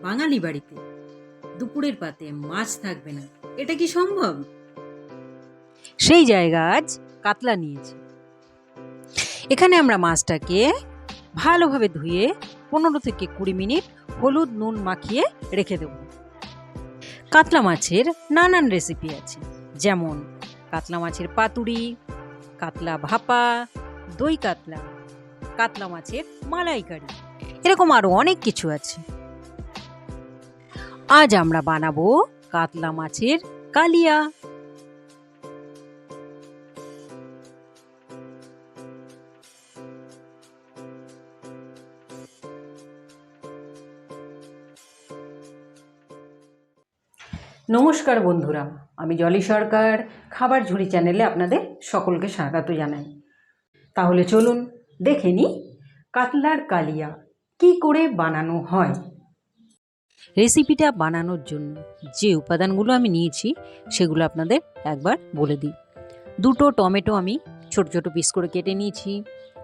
বাঙালি বাড়িতে দুপুরের পাতে মাছ থাকবে না, এটা কি সম্ভব? সেই জায়গা আজ কাতলা নিয়েছি। এখানে আমরা মাছটাকে ভালোভাবে ধুয়ে 15 থেকে 20 মিনিট হলুদ নুন মাখিয়ে রেখে দেব। কাতলা মাছের নানান রেসিপি আছে, যেমন কাতলা মাছের পাতুরি, কাতলা ভাপা, দই কাতলা, কাতলা মাছের মালাইকারি, এরকম আরো অনেক কিছু আছে। আজ আমরা বানাবো কাতলা মাছের কালিয়া। নমস্কার বন্ধুরা, আমি জলি সরকার খাবার ঝুড়ি চ্যানেলে আপনাদের সকলকে স্বাগত জানাই। তাহলে চলুন দেখে নিই কাতলার কালিয়া কি করে বানানো হয়। রেসিপিটা বানানোর জন্য যে উপাদানগুলো আমি নিয়েছি সেগুলো আপনাদের একবার বলে দিই। 2টো টমেটো আমি ছোট ছোট পিস করে কেটে নিয়েছি,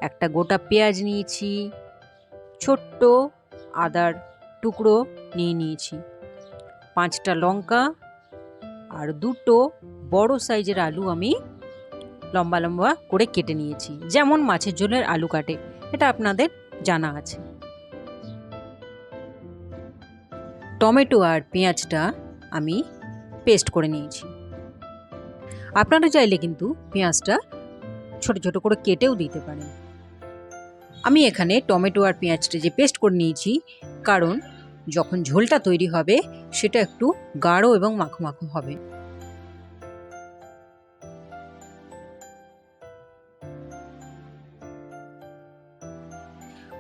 একটা গোটা পেঁয়াজ নিয়েছি, ছোট্ট আদার টুকরো নিয়েছি, 5টা লঙ্কা আর 2টো বড় সাইজের আলু আমি লম্বা লম্বা করে কেটে নিয়েছি, যেমন মাছের ঝোলের আলু কাটে, এটা আপনাদের জানা আছে। টমেটো আর পেঁয়াজটা আমি পেস্ট করে নিয়েছি। আপনারা চাইলে কিন্তু পেঁয়াজটা ছোট ছোট করে কেটেও দিতে পারেন। আমি এখানে টমেটো আর পেঁয়াজটা যে পেস্ট করে নিয়েছি, কারণ যখন ঝোলটা তৈরি হবে সেটা একটু গাঢ় এবং মাখো মাখো হবে।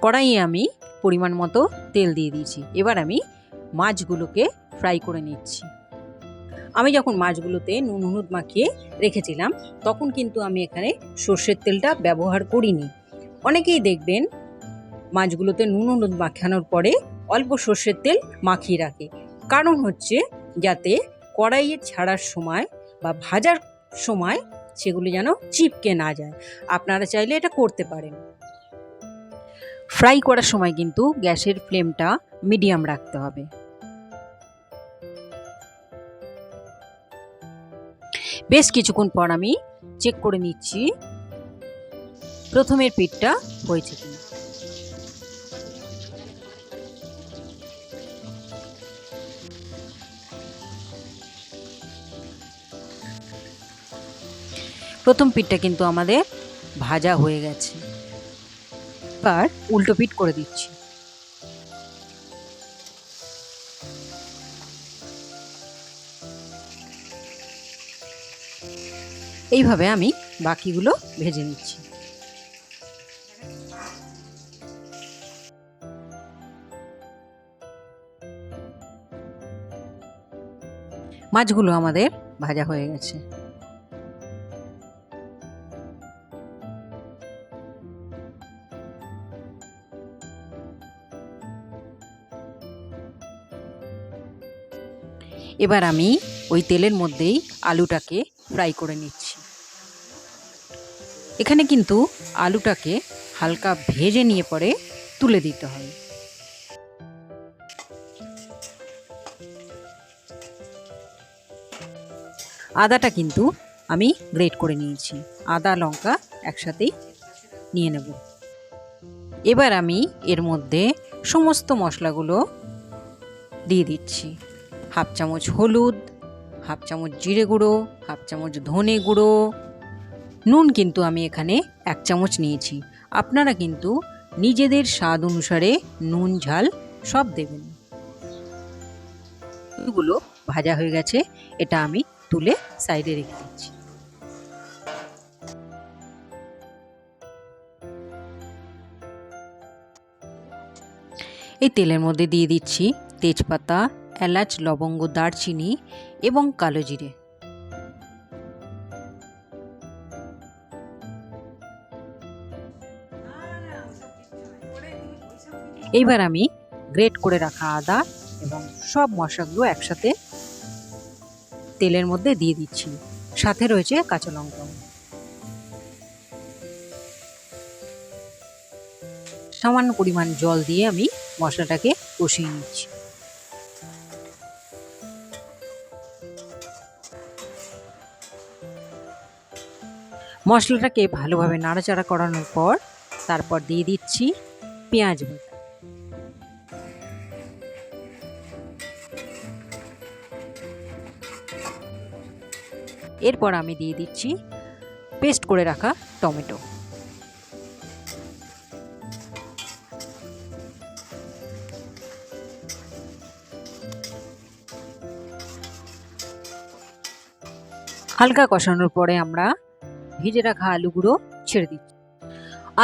কড়াইয়ে আমি পরিমাণ মতো তেল দিয়ে দিয়েছি। এবার আমি মাছগুলোকে ফ্রাই করে নিচ্ছি। আমি যখন মাছগুলোতে নুন হলুদ মাখিয়ে রেখেছিলাম তখন কিন্তু আমি এখানে সর্ষের তেলটা ব্যবহার করিনি। অনেকেই দেখবেন মাছগুলোতে নুন হলুদ মাখানোর পরে অল্প সর্ষের তেল মাখিয়ে রাখে, কারণ হচ্ছে যাতে কড়াইয়ে ছাড়ার সময় বা ভাজার সময় সেগুলি যেন চিপকে না যায়। আপনারা চাইলে এটা করতে পারেন। ফ্রাই করার সময় কিন্তু গ্যাসের ফ্লেমটা মিডিয়াম রাখতে হবে। বেশ কিছুক্ষণ পর আমি চেক করে নিচ্ছি প্রথমের পিঠটা হয়েছে কিনা। প্রথম পিঠটা কিন্তু আমাদের ভাজা হয়ে গেছে। এবার উল্টো পিঠ করে দিচ্ছি। এইভাবে আমি বাকিগুলো ভেজে নিচ্ছি। মাছগুলো আমাদের ভাজা হয়ে গেছে। এবার আমি ওই তেলের মধ্যেই আলুটাকে ফ্রাই করে নিচ্ছি। এখানে কিন্তু আলুটাকে হালকা ভেজে নিয়ে পরে তুলে দিতে হবে। আদাটা কিন্তু আমি গ্রেট করে নিয়েছি, আদা লঙ্কা একসাথেই নিয়ে নেব। এবার আমি এর মধ্যে সমস্ত মশলাগুলো দিয়ে দিচ্ছি। 1/2 চামচ হলুদ, 1/2 চামচ জিরে গুঁড়ো, 1/2 চামচ ধনে গুঁড়ো, নুন কিন্তু আমি এখানে 1 চামচ নিয়েছি। আপনারা কিন্তু নিজেদের স্বাদ অনুসারে নুন ঝাল সব দেবেন। এগুলো ভাজা হয়ে গেছে, এটা আমি তুলে সাইডে রেখে দিচ্ছি। এই তেলের মধ্যে দিয়ে দিচ্ছি তেজপাতা, এলাচ, লবঙ্গ, দারচিনি এবং কালো জিরে। এইবার আমি গ্রেট করে রাখা আদা এবং সব মশলাগুলো একসাথে তেলের মধ্যে দিয়ে দিচ্ছি, সাথে রয়েছে কাঁচা লঙ্কা। সামান্য পরিমাণ জল দিয়ে আমি মশলাটাকে কষিয়ে নিচ্ছি। মশলাটাকে ভালোভাবে নাড়াচাড়া করানোর পর তারপর দিয়ে দিচ্ছি পেঁয়াজ বাটা। এরপর আমি দিয়ে দিচ্ছি পেস্ট করে রাখা টমেটো। হালকা কষানোর পরে আমরা ভেজে রাখা আলুগুলো ছেড়ে দিচ্ছি।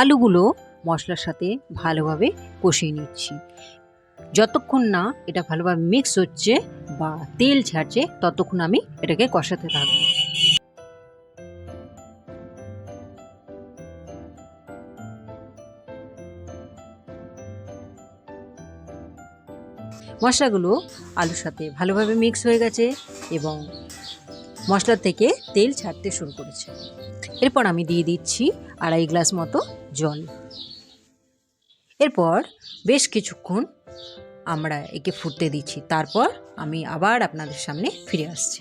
আলুগুলো মশলার সাথে ভালোভাবে কষিয়ে নিচ্ছি। যতক্ষণ না এটা ভালোভাবে মিক্স হচ্ছে বা তেল ছাড়ছে ততক্ষণ আমি এটাকে কষাতে থাকবো। মশলাগুলো আলুর সাথে ভালোভাবে মিক্স হয়ে গেছে এবং মশলা থেকে তেল ছাড়তে শুরু করেছে। এরপর আমি দিয়ে দিচ্ছি 2.5 গ্লাস মতো জল। এরপর বেশ কিছুক্ষণ আমরা একে ফুটতে দিচ্ছি। তারপর আমি আবার আপনাদের সামনে ফিরে আসছি।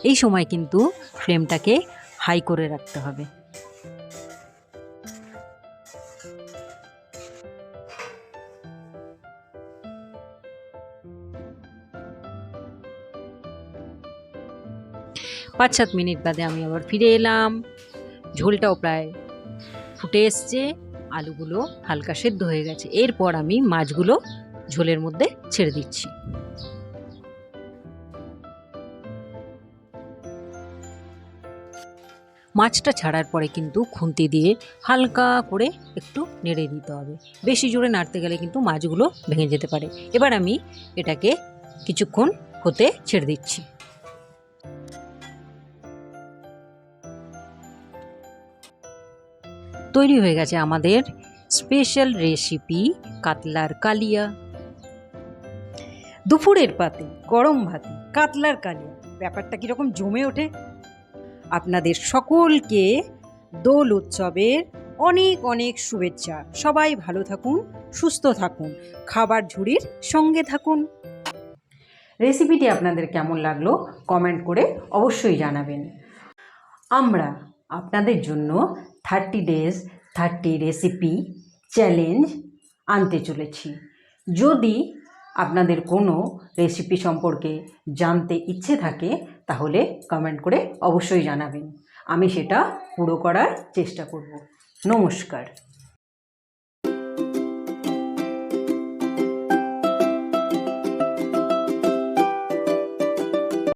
এই সময় কিন্তু ফ্লেমটাকে হাই করে রাখতে হবে। পাঁচ 7 মিনিট বাদে আমি আবার ফিরে এলাম। ঝোলটাও প্রায় ফুটে এসছে, আলুগুলো হালকা সেদ্ধ হয়ে গেছে। এরপর আমি মাছগুলো ঝোলের মধ্যে ছেড়ে দিচ্ছি। মাছটা ছাড়ার পরে কিন্তু খুন্তি দিয়ে হালকা করে একটু নেড়ে দিতে হবে। বেশি জোরে নাড়তে গেলে কিন্তু মাছগুলো ভেঙে যেতে পারে। এবার আমি এটাকে কিছুক্ষণ হতে ছেড়ে দিচ্ছি। তৈরি হয়ে গেছে আমাদের স্পেশাল রেসিপি কাতলার কালিয়া। দুপুরের পাতে গরম ভাতে কাতলার কালিয়া, ব্যাপারটা কীরকম জমে ওঠে। আপনাদের সকলকে দোল উৎসবের অনেক অনেক শুভেচ্ছা। সবাই ভালো থাকুন, সুস্থ থাকুন, খাবার ঝুড়ির সঙ্গে থাকুন। রেসিপিটি আপনাদের কেমন লাগলো কমেন্ট করে অবশ্যই জানাবেন। আমরা আপনাদের জন্য 30 days 30 রেসিপি চ্যালেঞ্জ আনতে চলেছি। যদি আপনাদের কোনো রেসিপি সম্পর্কে জানতে ইচ্ছে থাকে তাহলে কমেন্ট করে অবশ্যই জানাবেন। আমি সেটা পুরো করার চেষ্টা করব। নমস্কার।